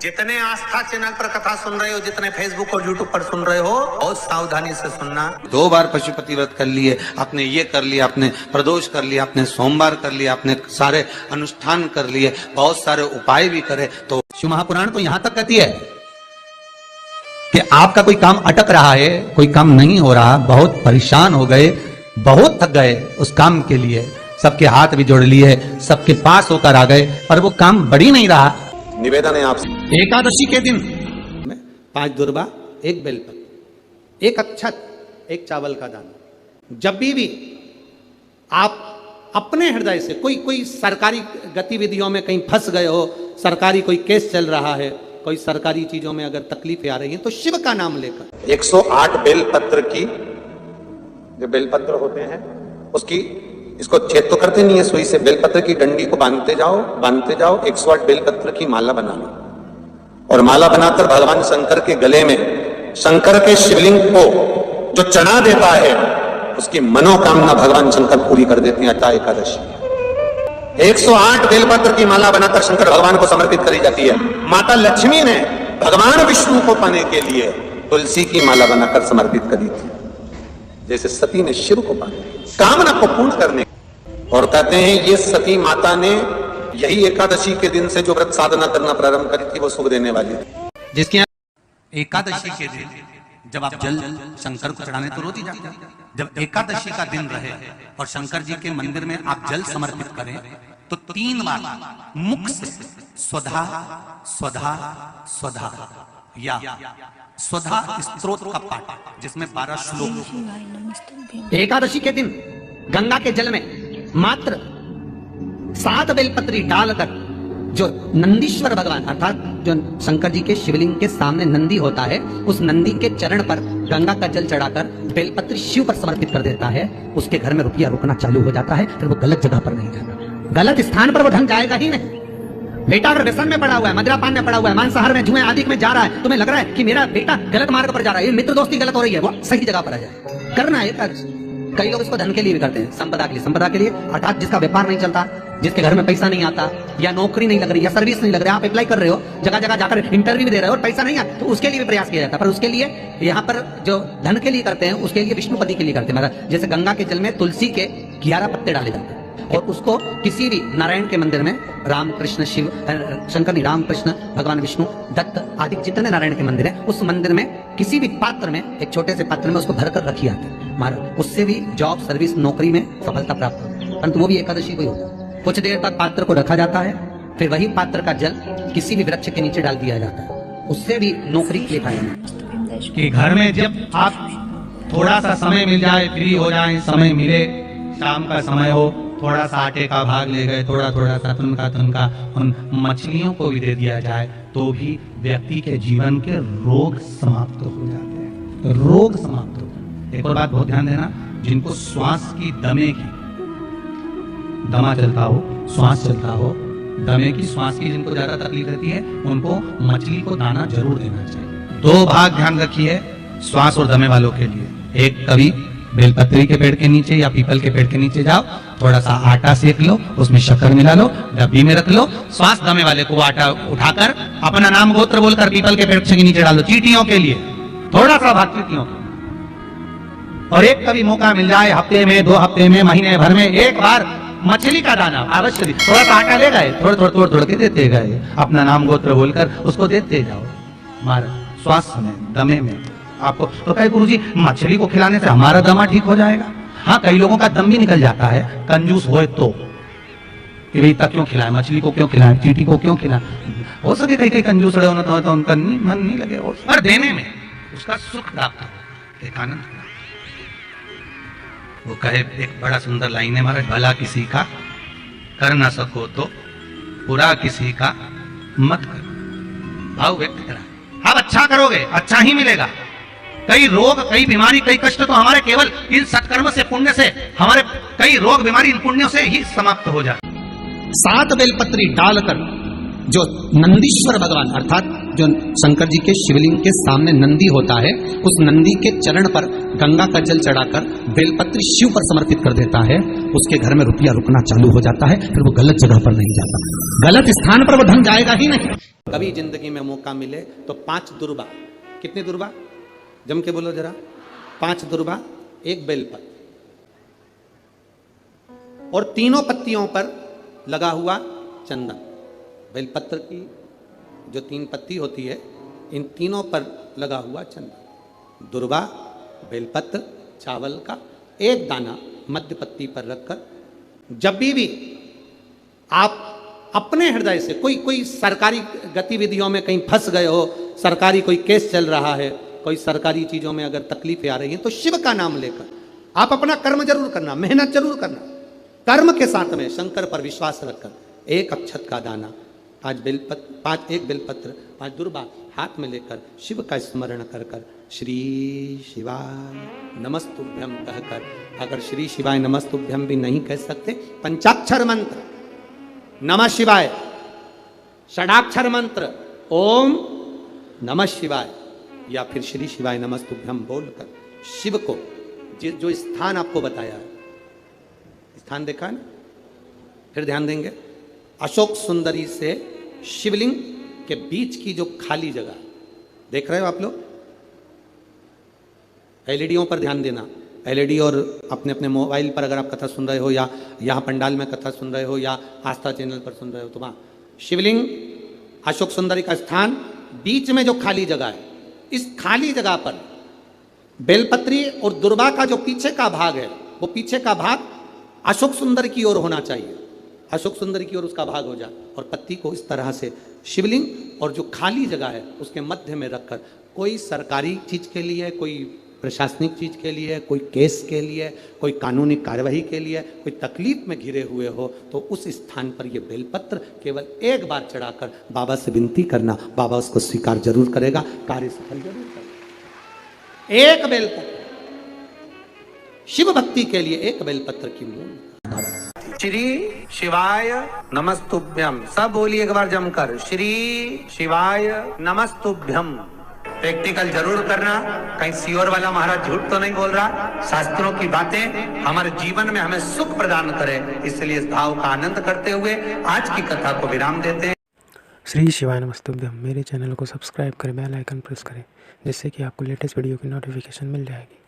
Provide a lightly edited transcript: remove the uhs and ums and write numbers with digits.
जितने आस्था चैनल पर कथा सुन रहे हो, जितने फेसबुक और यूट्यूब पर सुन रहे हो, बहुत सावधानी से सुनना। 2 बार पशुपति व्रत कर लिए, आपने ये कर लिया, आपने प्रदोष कर लिया, आपने सोमवार कर लिया, आपने सारे अनुष्ठान कर लिए, बहुत सारे उपाय भी करे, तो शिव महापुराण तो यहां तक कहती है कि आपका कोई काम अटक रहा है, कोई काम नहीं हो रहा, बहुत परेशान हो गए, बहुत थक गए उस काम के लिए, सबके हाथ भी जोड़ लिए, सबके पास होकर आ गए, पर वो काम बढ़ ही नहीं रहा। निवेदन है आपसे, एकादशी के दिन 5 दुर्बा, 1 बेलपत्र, 1 अक्षत, 1 चावल का दाना। जब भी आप अपने हृदय से कोई सरकारी गतिविधियों में कहीं फंस गए हो, सरकारी कोई केस चल रहा है, कोई सरकारी चीजों में अगर तकलीफें आ रही हैं, तो शिव का नाम लेकर 108 बेलपत्र की, जो बेलपत्र होते हैं उसकी, इसको छेद तो करते नहीं है सुई से, बेलपत्र की डंडी को बांधते जाओ 108 बेलपत्र की माला बना लो, और माला बनाकर भगवान शंकर के गले में, शंकर के शिवलिंग को जो चढ़ा देता है उसकी मनोकामना भगवान शंकर पूरी कर देते हैं। अटा एकादशी 108 बेलपत्र की माला बनाकर शंकर भगवान को समर्पित करी जाती है। माता लक्ष्मी ने भगवान विष्णु को पाने के लिए तुलसी की माला बनाकर समर्पित करी थी, जैसे सती ने शिव को पाने कामना को पूर्ण करने। और कहते हैं ये सती माता ने यही एकादशी के दिन से जो व्रत साधना करना प्रारंभ करी थी, वो सुख देने वाली थी। जिसके एकादशी के दिन जब आप जल शंकर को चढ़ाने तो रोज ही जाते हैं, जब एकादशी का दिन रहे और शंकर जी के मंदिर में आप जल समर्पित करें, तो 3 बार मुख से स्वधा स्वधा स्वधा या स्वधा स्तोत्र का पाठ, जिसमें 12 श्लोक। एकादशी के दिन गंगा के जल में मात्र 7 बेलपत्री डालकर, जो नंदीश्वर भगवान अर्थात जो शंकर जी के शिवलिंग के सामने नंदी होता है, उस नंदी के चरण पर गंगा का जल चढ़ाकर बेलपत्री शिव पर समर्पित कर देता है, उसके घर में रुपया रुकना चालू हो जाता है। फिर वो गलत जगह पर नहीं जाता, गलत स्थान पर वो ढंग जाएगा ही नहीं। बेटा अगर व्यसन में पड़ा हुआ है, मदिरापान में पड़ा हुआ है, मांसाहार में, जुए आदि में जा रहा है, तुम्हें लग रहा है कि मेरा बेटा गलत मार्ग पर जा रहा है, ये मित्र दोस्ती गलत हो रही है, वो सही जगह पर आ जाए। करना है। कई लोग इसको धन के लिए भी करते हैं, संपदा के लिए, अर्थात जिसका व्यापार नहीं चलता, जिसके घर में पैसा नहीं आता, या नौकरी नहीं लग रही, या सर्विस नहीं लग रही, आप अप्लाई कर रहे हो, जगह जगह जाकर इंटरव्यू भी दे रहे हो और पैसा नहीं आता, तो उसके लिए भी प्रयास किया जाता है। पर उसके लिए यहाँ पर जो धन के लिए करते हैं, उसके लिए विष्णुपति के लिए करते हैं। मतलब जैसे गंगा के जल में तुलसी के 11 पत्ते डाले जाते हैं, और उसको किसी भी नारायण के मंदिर में, राम कृष्ण शिव शंकर नहीं, राम कृष्ण भगवान विष्णु दत्त आदि जितने नारायण के मंदिर है, उस मंदिर में किसी भी पात्र में, एक छोटे से पात्र में उसको भरकर रखी जाती है। उससे भी जॉब सर्विस नौकरी में सफलता प्राप्त होती है, परंतु वो भी एकादशी को ही होता है। कुछ देर तक पात्र को रखा जाता है, फिर वही पात्र का जल किसी भी वृक्ष के नीचे डाल दिया जाता है, उससे भी नौकरी के फायदे। कि घर में जब आप थोड़ा सा समय मिल जाए, फ्री हो जाए, समय मिले, शाम का समय हो, थोड़ा सा आटे का भाग ले गए, थोड़ा सा तुनका उन मछलियों को भी दे दिया जाए, तो भी व्यक्ति के जीवन के रोग समाप्त हो जाते हैं, रोग समाप्त हो। एक और बात बहुत ध्यान देना, जिनको श्वास की दमा चलता हो, श्वास चलता हो, दमे की, श्वास की जिनको ज्यादा तकलीफ रहती है, उनको मछली को दाना जरूर देना चाहिए। 2 भाग ध्यान रखिए श्वास और दमे वालों के लिए। एक, कभी बेलपत्री के पेड़ के नीचे या पीपल के पेड़ के नीचे जाओ, थोड़ा सा आटा सेक लो, उसमें शक्कर मिला लो, डब्बी में रख लो, श्वास दमे वाले को आटा उठाकर अपना नाम गोत्र बोलकर पीपल के पेड़ के नीचे डालो, चींटियों के लिए, थोड़ा सा भाग चींटियों के। और एक कभी मौका मिल जाए, हफ्ते में, 2 हफ्ते में, महीने भर में एक बार मछली का दाना अवश्य, थोड़ा सा आटा ले गए, थोड़ा के देते गए, अपना नाम गोत्र बोलकर उसको देते जाओ। हमारा श्वास में, दमे में आपको तो कहे गुरुजी मछली को खिलाने से हमारा दमा ठीक हो जाएगा। हाँ, कई लोगों का दम भी निकल जाता है, कंजूस होए तो, कि भाई तक क्यों खिलाए, मछली को क्यों खिलाए, चींटी को क्यों खिलाए। हो सके कई कंजूस रहे होना तो उनका मन नहीं लगे, और देने में उसका सुख प्राप्त हो, एक आनंद। वो कहे, एक बड़ा सुंदर लाइन है महाराज, भला किसी का कर ना सको तो बुरा किसी का मत करो। भाव व्यक्त करा, आप अच्छा करोगे अच्छा ही मिलेगा। कई रोग, कई बीमारी, कई कष्ट तो हमारे केवल इन सत्कर्म से, पुण्य से, हमारे कई रोग बीमारी इन पुण्यों से ही समाप्त हो जाए। 7 बेलपत्री डालकर जो नंदीश्वर भगवान अर्थात जो शंकर जी के शिवलिंग के सामने नंदी होता है, उस नंदी के चरण पर गंगा का जल चढ़ाकर बेलपत्र शिव पर समर्पित कर देता है, उसके घर में रुपया रुकना चालू हो जाता है, फिर वो गलत जगह पर नहीं जाता, गलत स्थान पर वो धन जाएगा ही नहीं। कभी जिंदगी में मौका मिले तो 5 दुर्बा, कितनी दुर्बा जम के बोलो जरा, 5 दुर्बा, 1 बेलपत्र और तीनों पत्तियों पर लगा हुआ चंदन। बेलपत्र की जो 3 पत्ती होती है, इन तीनों पर लगा हुआ चंदन, दुर्वा, बेलपत्र, चावल का 1 दाना मध्य पत्ती पर रखकर जब भी आप अपने हृदय से कोई सरकारी गतिविधियों में कहीं फंस गए हो, सरकारी कोई केस चल रहा है, कोई सरकारी चीजों में अगर तकलीफें आ रही हैं, तो शिव का नाम लेकर आप अपना कर्म जरूर करना, मेहनत जरूर करना, कर्म के साथ में शंकर पर विश्वास रखकर 1 अक्षत का दाना, 1 बेलपत्र, 5 दुर्बा हाथ में लेकर शिव का स्मरण कर कर श्री शिवाय नमस्तुभ्यम कहकर, अगर श्री शिवाय नमस्तुभ्यम भी नहीं कह सकते, पंचाक्षर मंत्र नमः शिवाय, षडाक्षर मंत्र ओम नमः शिवाय, या फिर श्री शिवाय नमस्तुभ्यम बोलकर शिव को जो स्थान आपको बताया है, स्थान देखा है ना, फिर ध्यान देंगे, अशोक सुंदरी से शिवलिंग के बीच की जो खाली जगह देख रहे हो आप लोग, एलईडीओं पर ध्यान देना, एलईडी और अपने अपने मोबाइल पर अगर आप कथा सुन रहे हो या यहाँ पंडाल में कथा सुन रहे हो या आस्था चैनल पर सुन रहे हो, तो वहाँ शिवलिंग अशोक सुंदरी का स्थान, बीच में जो खाली जगह है, इस खाली जगह पर बेलपत्री और दुर्वा का जो पीछे का भाग है, वो पीछे का भाग अशोक सुंदर की ओर होना चाहिए, अशोक सुंदर की ओर उसका भाग हो जाए, और पत्ती को इस तरह से शिवलिंग और जो खाली जगह है उसके मध्य में रखकर, कोई सरकारी चीज के लिए, कोई प्रशासनिक चीज के लिए, कोई केस के लिए, कोई कानूनी कार्यवाही के लिए, कोई तकलीफ में घिरे हुए हो, तो उस स्थान पर ये बेलपत्र केवल 1 बार चढ़ाकर बाबा से विनती करना, बाबा उसको स्वीकार जरूर करेगा, कार्य सफल जरूर करेगा। 1 बेलपत्र शिव भक्ति के लिए, 1 बेलपत्र की मूल। श्री शिवाय नमस्तुभ्यम, सब बोलिए एक बार जमकर, श्री शिवाय नमस्तुभ्यम। प्रैक्टिकल जरूर करना, कहीं सियोर वाला महाराज झूठ तो नहीं बोल रहा, शास्त्रों की बातें हमारे जीवन में हमें सुख प्रदान करे, इसलिए इस भाव का आनंद करते हुए आज की कथा को विराम देते हैं। श्री शिवाय नमस्तुभ्यम। मेरे चैनल को सब्सक्राइब करें, बेल आइकन प्रेस करें, जिससे कि आपको लेटेस्ट वीडियो की नोटिफिकेशन मिल जाएगी।